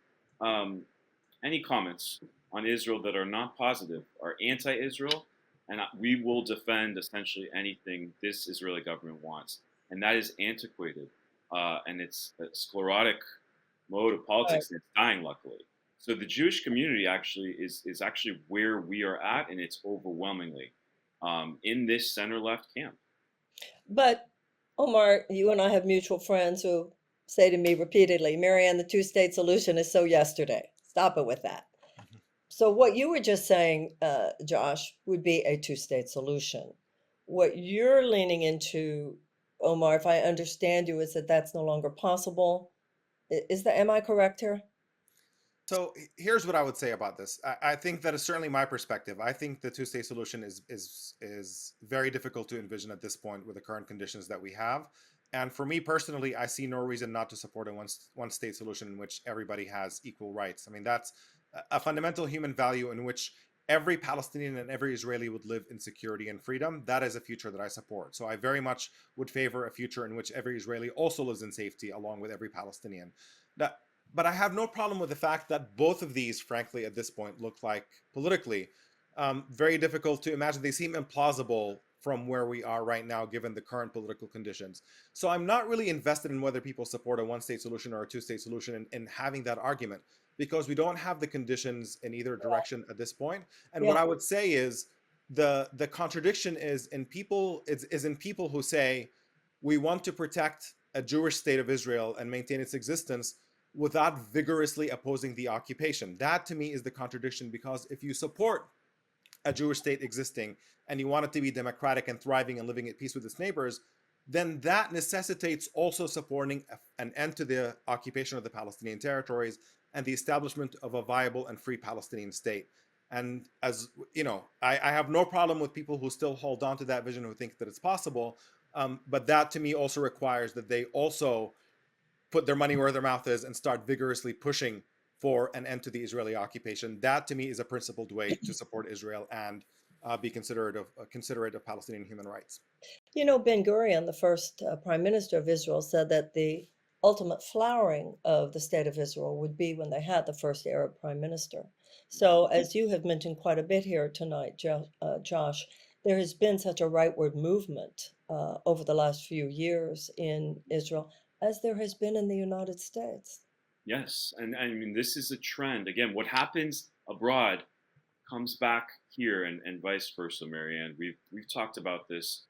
comments on Israel that are not positive are anti-Israel, and we will defend essentially anything this Israeli government wants. And that is antiquated, and it's a sclerotic mode of politics, and it's dying, luckily. So the Jewish community actually is actually where we are at, and it's overwhelmingly in this center-left camp. But Omar, you and I have mutual friends who say to me repeatedly, Marianne, the two-state solution is so yesterday. Stop it with that. So what you were just saying, Josh, would be a two-state solution. What you're leaning into, Omar, if I understand you, is that that's no longer possible. Am I correct here? So here's what I would say about this. I think that is certainly my perspective. I think the two-state solution is very difficult to envision at this point with the current conditions that we have. And for me personally, I see no reason not to support a one-state solution in which everybody has equal rights. I mean, that's a fundamental human value in which every Palestinian and every Israeli would live in security and freedom. That is a future that I support. So I very much would favor a future in which every Israeli also lives in safety along with every Palestinian. But I have no problem with the fact that both of these, frankly, at this point, look like politically very difficult to imagine. They seem implausible from where we are right now, given the current political conditions. So I'm not really invested in whether people support a one-state solution or a two-state solution in having that argument, because we don't have the conditions in either direction at this point. And what I would say is the contradiction is in people who say we want to protect a Jewish state of Israel and maintain its existence without vigorously opposing the occupation. That to me is the contradiction, because if you support a Jewish state existing and you want it to be democratic and thriving and living at peace with its neighbors, then that necessitates also supporting an end to the occupation of the Palestinian territories and the establishment of a viable and free Palestinian state. And as you know, I have no problem with people who still hold on to that vision, who think that it's possible. But that to me also requires that they also put their money where their mouth is and start vigorously pushing for an end to the Israeli occupation. That to me is a principled way to support Israel and be considerate of Palestinian human rights. You know, Ben Gurion, the first prime minister of Israel, said that the ultimate flowering of the state of Israel would be when they had the first Arab prime minister. So as you have mentioned quite a bit here tonight, Josh, there has been such a rightward movement over the last few years in Israel, as there has been in the United States. Yes, and I mean, this is a trend. Again, what happens abroad comes back here, and vice versa, Marianne. We've talked about this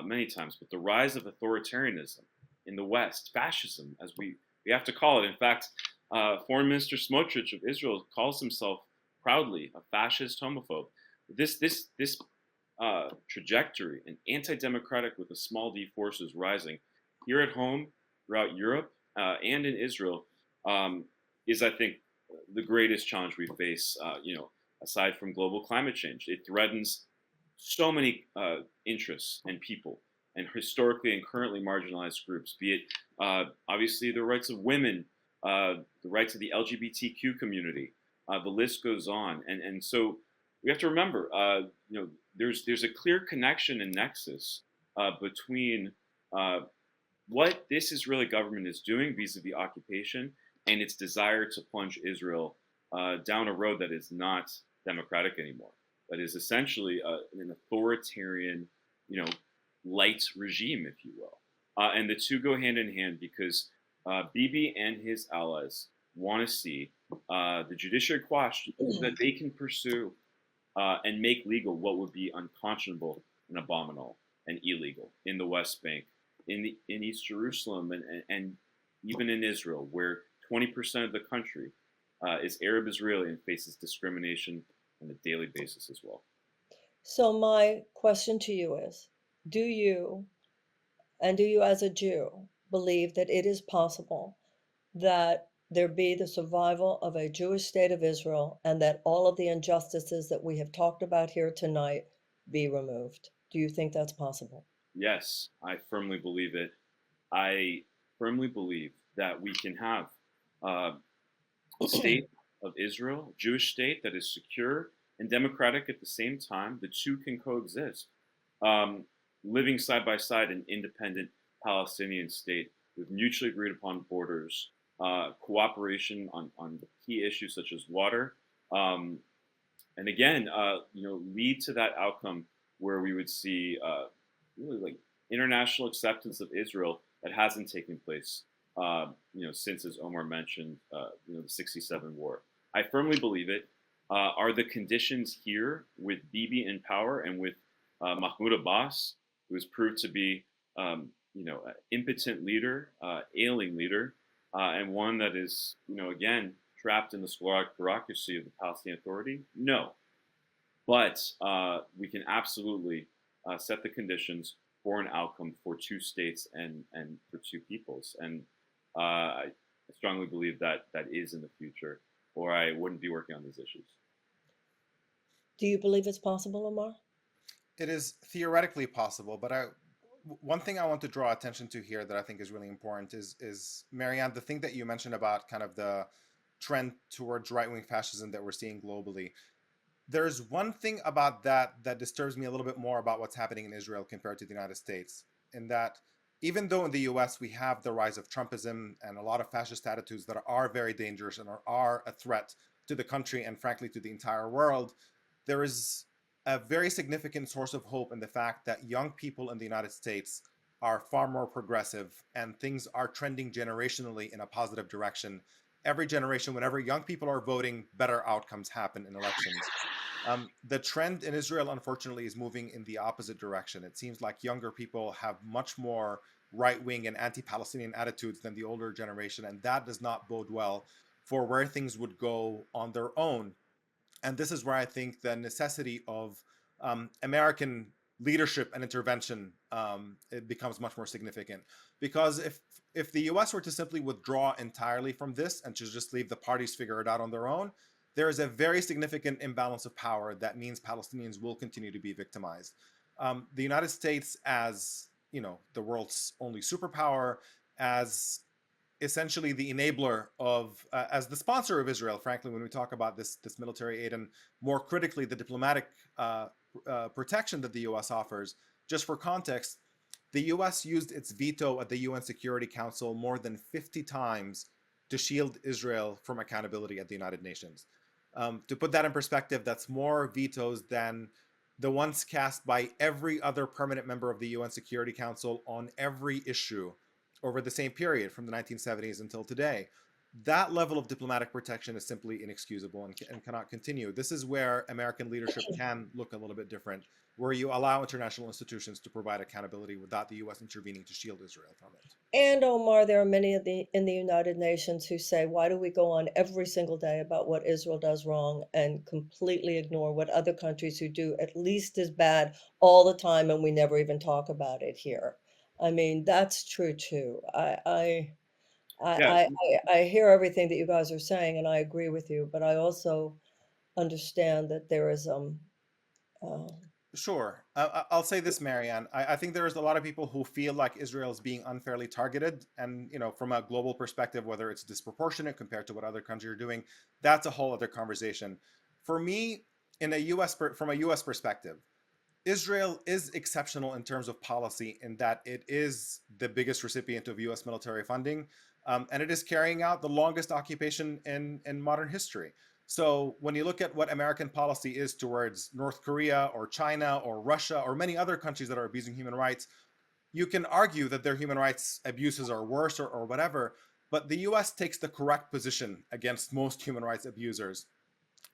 many times, but the rise of authoritarianism in the West, fascism, as we have to call it. In fact, Foreign Minister Smotrich of Israel calls himself proudly a fascist homophobe. This trajectory, and anti-democratic with a small d forces rising here at home, throughout Europe, and in Israel, is, I think, the greatest challenge we face, aside from global climate change. It threatens so many interests and people, and historically and currently marginalized groups, be it obviously the rights of women, the rights of the LGBTQ community. The list goes on, and so we have to remember, there's a clear connection and nexus between what this Israeli government is doing vis-a-vis occupation and its desire to plunge Israel down a road that is not democratic anymore. That is essentially an authoritarian, light regime, if you will. And the two go hand in hand because Bibi and his allies want to see the judiciary quashed so that they can pursue and make legal what would be unconscionable and abominable and illegal in the West Bank, in East Jerusalem, and even in Israel, where 20% of the country is Arab Israeli and faces discrimination on a daily basis as well. So my question to you is, do you as a Jew believe that it is possible that there be the survival of a Jewish state of Israel and that all of the injustices that we have talked about here tonight be removed? Do you think that's possible? Yes, I firmly believe it. I firmly believe that we can have a state of Israel, a Jewish state that is secure and democratic at the same time. The two can coexist, living side by side an independent Palestinian state with mutually agreed upon borders, cooperation on key issues such as water, and again, lead to that outcome where we would see really like international acceptance of Israel that hasn't taken place, since, as Omar mentioned, the '67 war. I firmly believe it. Are the conditions here with Bibi in power and with Mahmoud Abbas, who has proved to be, an impotent leader, ailing leader, and one that is, again, trapped in the bureaucracy of the Palestinian Authority? No. But we can absolutely set the conditions for an outcome for two states and for two peoples. And I strongly believe that is in the future, or I wouldn't be working on these issues. Do you believe it's possible, Omar? It is theoretically possible, but one thing I want to draw attention to here that I think is really important is Marianne, the thing that you mentioned about kind of the trend towards right-wing fascism that we're seeing globally. There's one thing about that disturbs me a little bit more about what's happening in Israel compared to the United States, in that even though in the US we have the rise of Trumpism and a lot of fascist attitudes that are very dangerous and are a threat to the country and frankly to the entire world, there is a very significant source of hope in the fact that young people in the United States are far more progressive and things are trending generationally in a positive direction. Every generation, whenever young people are voting, better outcomes happen in elections. The trend in Israel, unfortunately, is moving in the opposite direction. It seems like younger people have much more right-wing and anti-Palestinian attitudes than the older generation, and that does not bode well for where things would go on their own. And this is where I think the necessity of American leadership and intervention it becomes much more significant. Because if the US were to simply withdraw entirely from this and to just leave the parties figure it out on their own, there is a very significant imbalance of power that means Palestinians will continue to be victimized. The United States, as the world's only superpower, as essentially the enabler of, as the sponsor of Israel, frankly, when we talk about this military aid and more critically, the diplomatic protection that the US offers. Just for context, the US used its veto at the UN Security Council more than 50 times to shield Israel from accountability at the United Nations. To put that in perspective, that's more vetoes than the ones cast by every other permanent member of the UN Security Council on every issue over the same period from the 1970s until today. That level of diplomatic protection is simply inexcusable and cannot continue. This is where American leadership can look a little bit different, where you allow international institutions to provide accountability without the US intervening to shield Israel from it. And Omar, there are many in the United Nations who say, why do we go on every single day about what Israel does wrong and completely ignore what other countries who do at least as bad all the time, and we never even talk about it here? I mean, that's true too. Yeah, I hear everything that you guys are saying, and I agree with you, but I also understand that there is uh, Sure. I'll say this, Marianne. I think there's a lot of people who feel like Israel is being unfairly targeted, and from a global perspective, whether it's disproportionate compared to what other countries are doing, that's a whole other conversation. For me, from a U.S. perspective, Israel is exceptional in terms of policy in that it is the biggest recipient of U.S. military funding, and it is carrying out the longest occupation in modern history. So when you look at what American policy is towards North Korea or China or Russia or many other countries that are abusing human rights, you can argue that their human rights abuses are worse or whatever, but the US takes the correct position against most human rights abusers.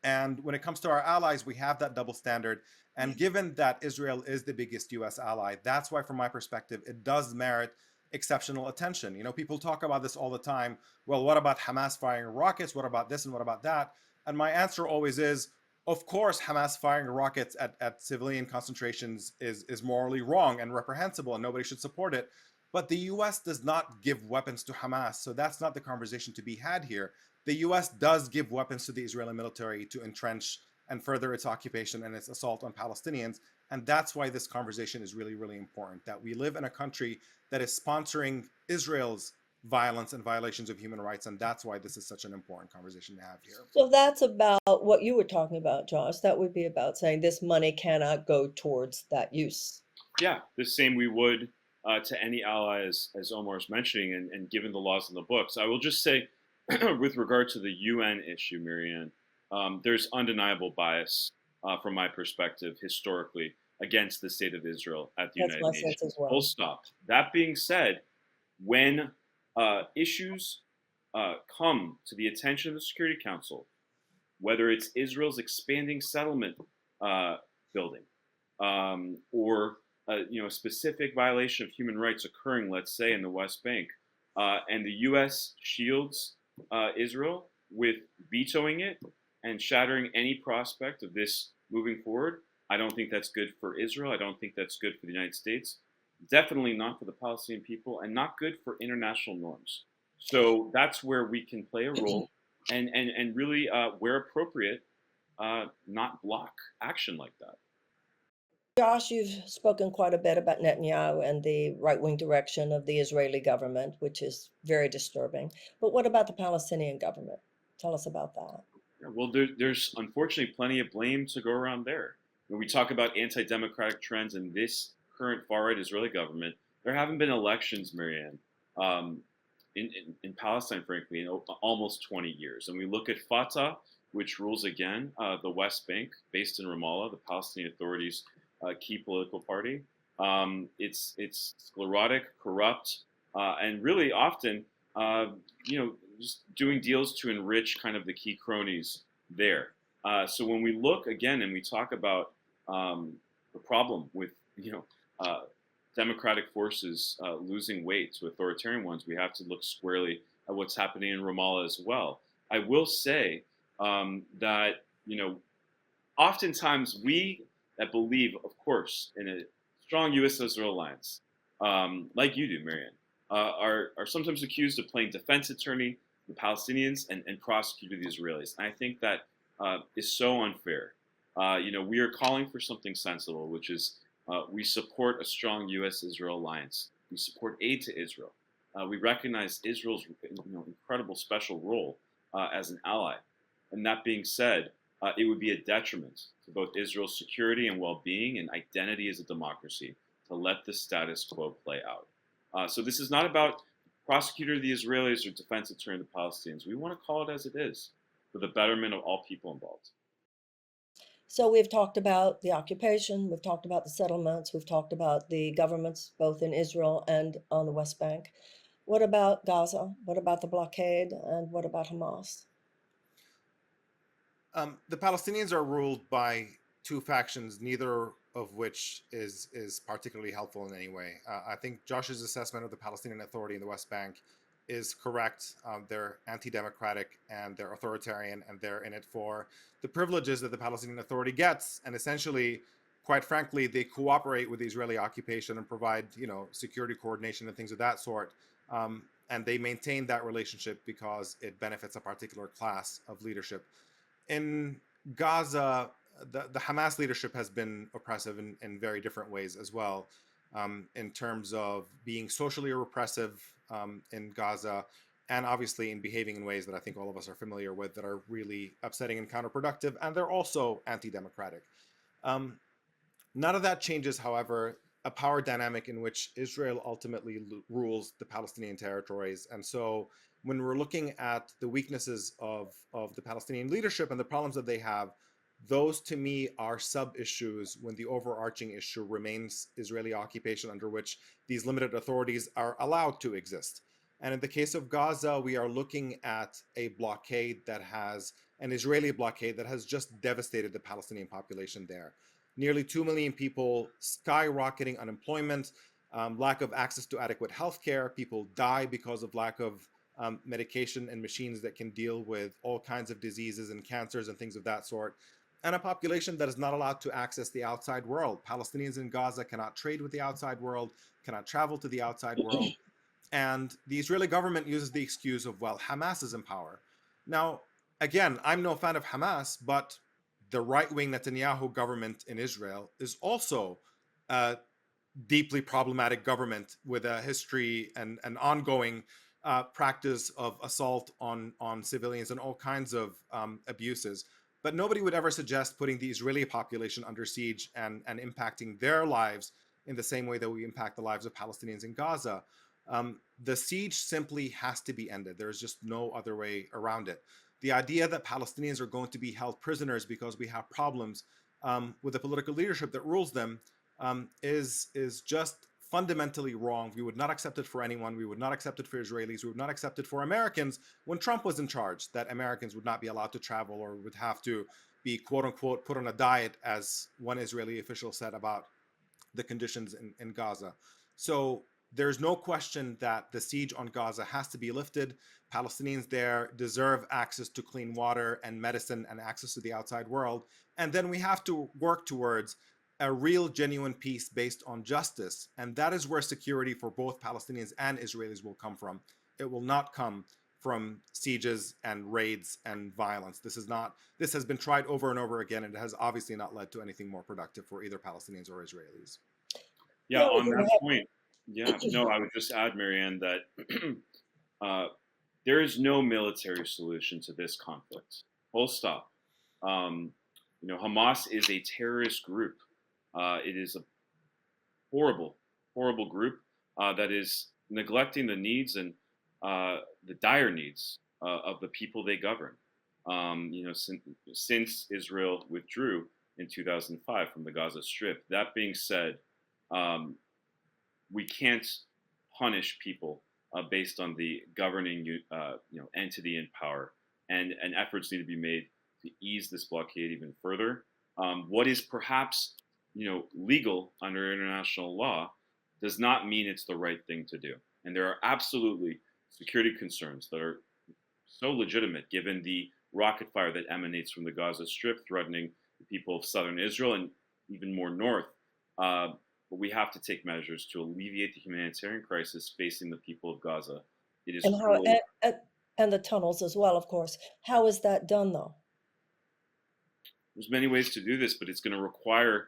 And when it comes to our allies, we have that double standard. And given that Israel is the biggest US ally, that's why, from my perspective, it does merit exceptional attention. People talk about this all the time. Well, what about Hamas firing rockets? What about this and what about that? And my answer always is, of course, Hamas firing rockets at civilian concentrations is morally wrong and reprehensible, and nobody should support it. But the US does not give weapons to Hamas. So that's not the conversation to be had here. The US does give weapons to the Israeli military to entrench and further its occupation and its assault on Palestinians. And that's why this conversation is really, really important, that we live in a country that is sponsoring Israel's violence and violations of human rights. And that's why this is such an important conversation to have here. So that's about what you were talking about, Josh. That would be about saying this money cannot go towards that use. Yeah, the same we would to any ally, as Omar is mentioning, and given the laws in the books. I will just say, with regard to the UN issue, Marianne, there's undeniable bias from my perspective historically against the state of Israel at the That's United my sense Nations. as well. Full stop. That being said, when issues come to the attention of the Security Council, whether it's Israel's expanding settlement building or a specific violation of human rights occurring, let's say, in the West Bank, and the U.S. shields Israel with vetoing it and shattering any prospect of this moving forward, I don't think that's good for Israel. I don't think that's good for the United States. Definitely not for the Palestinian people, and not good for international norms. So that's where we can play a role and really, where appropriate, not block action like that. Josh, you've spoken quite a bit about Netanyahu and the right-wing direction of the Israeli government, which is very disturbing. But what about the Palestinian government? Tell us about that. Yeah, well, there's unfortunately plenty of blame to go around there. When we talk about anti-democratic trends in this current far-right Israeli government, there haven't been elections, Marianne, um, in Palestine, frankly, in almost 20 years. And we look at Fatah, which rules again the West Bank, based in Ramallah, the Palestinian Authority's key political party. It's sclerotic, corrupt, and really often, uh, just doing deals to enrich kind of the key cronies there. So when we look again and we talk about the problem with uh, democratic forces losing weight to authoritarian ones, we have to look squarely at what's happening in Ramallah as well. I will say that oftentimes we that believe, of course, in a strong U.S.-Israel alliance, like you do, Marianne, are sometimes accused of playing defense attorney to the Palestinians and prosecutor the Israelis. And I think that is so unfair. We are calling for something sensible, which is we support a strong U.S.-Israel alliance. We support aid to Israel. We recognize Israel's incredible special role as an ally. And that being said, it would be a detriment to both Israel's security and well-being and identity as a democracy to let the status quo play out. So this is not about prosecutor of the Israelis or defense attorney of the Palestinians. We want to call it as it is for the betterment of all people involved. So we've talked about the occupation, we've talked about the settlements, we've talked about the governments both in Israel and on the West Bank. What about Gaza? What about the blockade? And what about Hamas? The Palestinians are ruled by two factions, neither of which is particularly helpful in any way. I think Josh's assessment of the Palestinian Authority in the West Bank is correct. They're anti-democratic and they're authoritarian, and they're in it for the privileges that the Palestinian Authority gets. And essentially, quite frankly, they cooperate with the Israeli occupation and provide, security coordination and things of that sort. And they maintain that relationship because it benefits a particular class of leadership. In Gaza, the Hamas leadership has been oppressive in very different ways as well, in terms of being socially repressive in Gaza, and obviously in behaving in ways that I think all of us are familiar with that are really upsetting and counterproductive, and they're also anti-democratic. Um, None of that changes, however, a power dynamic in which Israel ultimately rules the Palestinian territories. And so when we're looking at the weaknesses of the Palestinian leadership and the problems that they have, those to me are sub-issues when the overarching issue remains Israeli occupation, under which these limited authorities are allowed to exist. And in the case of Gaza, we are looking at a blockade that has an Israeli blockade that has just devastated the Palestinian population there. Nearly 2 million people, skyrocketing unemployment, lack of access to adequate healthcare. People die because of lack of medication and machines that can deal with all kinds of diseases and cancers and things of that sort. And a population that is not allowed to access the outside world. Palestinians in Gaza cannot trade with the outside world, cannot travel to the outside world. And the Israeli government uses the excuse of, well, Hamas is in power. Now, again, I'm no fan of Hamas, but the right-wing Netanyahu government in Israel is also a deeply problematic government with a history and an ongoing practice of assault on civilians and all kinds of abuses. But nobody would ever suggest putting the Israeli population under siege and impacting their lives in the same way that we impact the lives of Palestinians in Gaza. The siege simply has to be ended. There's just no other way around it. The idea that Palestinians are going to be held prisoners because we have problems with the political leadership that rules them is just fundamentally wrong. We would not accept it for anyone. We would not accept it for Israelis. We would not accept it for Americans when Trump was in charge, that Americans would not be allowed to travel or would have to be, quote unquote, put on a diet, as one Israeli official said about the conditions in Gaza. So there's no question that the siege on Gaza has to be lifted. Palestinians there deserve access to clean water and medicine and access to the outside world. And then we have to work towards a real, genuine peace based on justice. And that is where security for both Palestinians and Israelis will come from. It will not come from sieges and raids and violence. This has been tried over and over again, and it has obviously not led to anything more productive for either Palestinians or Israelis. Yeah, on that point, yeah, no, I would just add, Marianne, that there is no military solution to this conflict. Full stop. Hamas is a terrorist group. It is a horrible, horrible group that is neglecting the needs and the dire needs of the people they govern. Since Israel withdrew in 2005 from the Gaza Strip. That being said, we can't punish people based on the governing entity in power, and efforts need to be made to ease this blockade even further. What is perhaps legal under international law does not mean it's the right thing to do, and there are absolutely security concerns that are so legitimate given the rocket fire that emanates from the Gaza Strip, threatening the people of southern Israel and even more north. But we have to take measures to alleviate the humanitarian crisis facing the people of Gaza. It is and the tunnels as well, of course. How is that done, though? There's many ways to do this, but it's going to require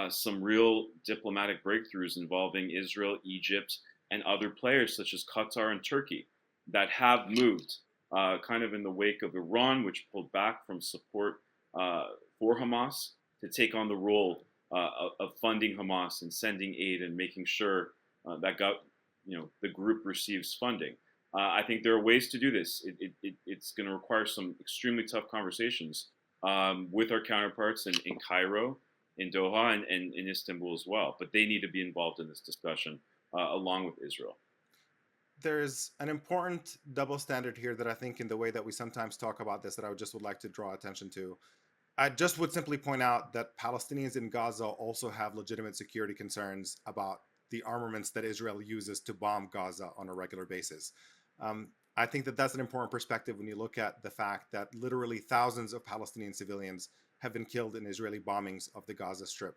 some real diplomatic breakthroughs involving Israel, Egypt, and other players such as Qatar and Turkey that have moved kind of in the wake of Iran, which pulled back from support for Hamas to take on the role of funding Hamas and sending aid and making sure that the group receives funding. I think there are ways to do this. It's going to require some extremely tough conversations with our counterparts in Cairo, in Doha, and in Istanbul as well. But they need to be involved in this discussion along with Israel. There's an important double standard here that I think in the way that we sometimes talk about this that I would like to draw attention to. I just would simply point out that Palestinians in Gaza also have legitimate security concerns about the armaments that Israel uses to bomb Gaza on a regular basis. I think that that's an important perspective when you look at the fact that literally thousands of Palestinian civilians have been killed in Israeli bombings of the Gaza Strip.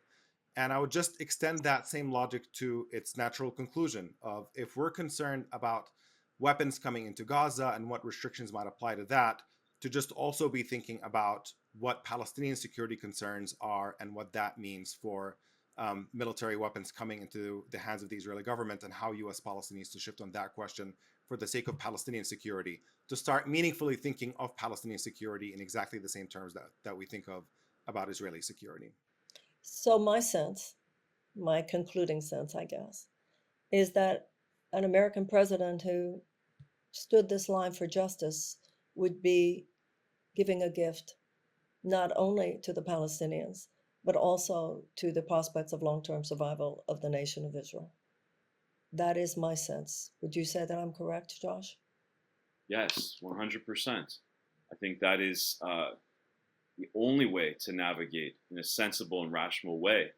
And I would just extend that same logic to its natural conclusion of, if we're concerned about weapons coming into Gaza and what restrictions might apply to that, to just also be thinking about what Palestinian security concerns are and what that means for military weapons coming into the hands of the Israeli government, and how U.S. policy needs to shift on that question for the sake of Palestinian security, to start meaningfully thinking of Palestinian security in exactly the same terms that we think of about Israeli security. So my sense, my concluding sense, I guess, is that an American president who stood this line for justice would be giving a gift not only to the Palestinians, but also to the prospects of long-term survival of the nation of Israel. That is my sense. Would you say that I'm correct, Josh? Yes, 100%. I think that is the only way to navigate in a sensible and rational way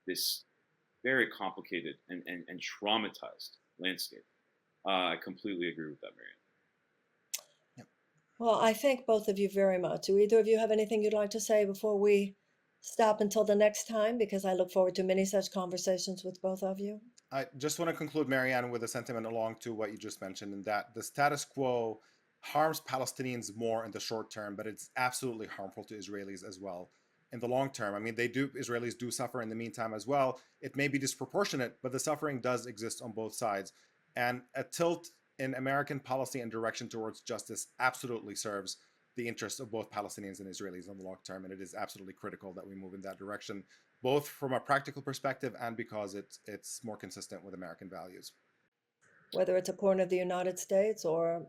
this very complicated and traumatized landscape. I completely agree with that, Marianne. Well, I thank both of you very much. Do either of you have anything you'd like to say before we stop until the next time? Because I look forward to many such conversations with both of you. I just want to conclude, Marianne, with a sentiment along to what you just mentioned, in that the status quo harms Palestinians more in the short term, but it's absolutely harmful to Israelis as well in the long term. I mean, Israelis do suffer in the meantime as well. It may be disproportionate, but the suffering does exist on both sides. And a tilt in American policy and direction towards justice absolutely serves the interests of both Palestinians and Israelis in the long term. And it is absolutely critical that we move in that direction, both from a practical perspective and because it's more consistent with American values. Whether it's a corner of the United States or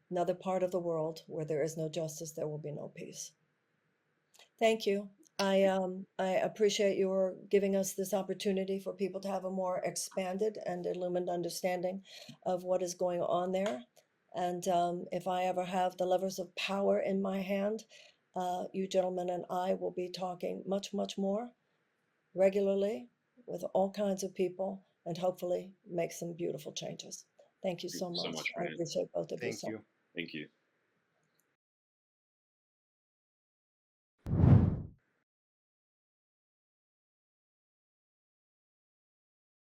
another part of the world where there is no justice, there will be no peace. Thank you. I appreciate your giving us this opportunity for people to have a more expanded and illumined understanding of what is going on there. And if I ever have the levers of power in my hand, you gentlemen and I will be talking much, much more regularly with all kinds of people, and hopefully make some beautiful changes. Thank you so Thank you so much. much, I Marianne. appreciate both of you Thank so you. much. Thank you.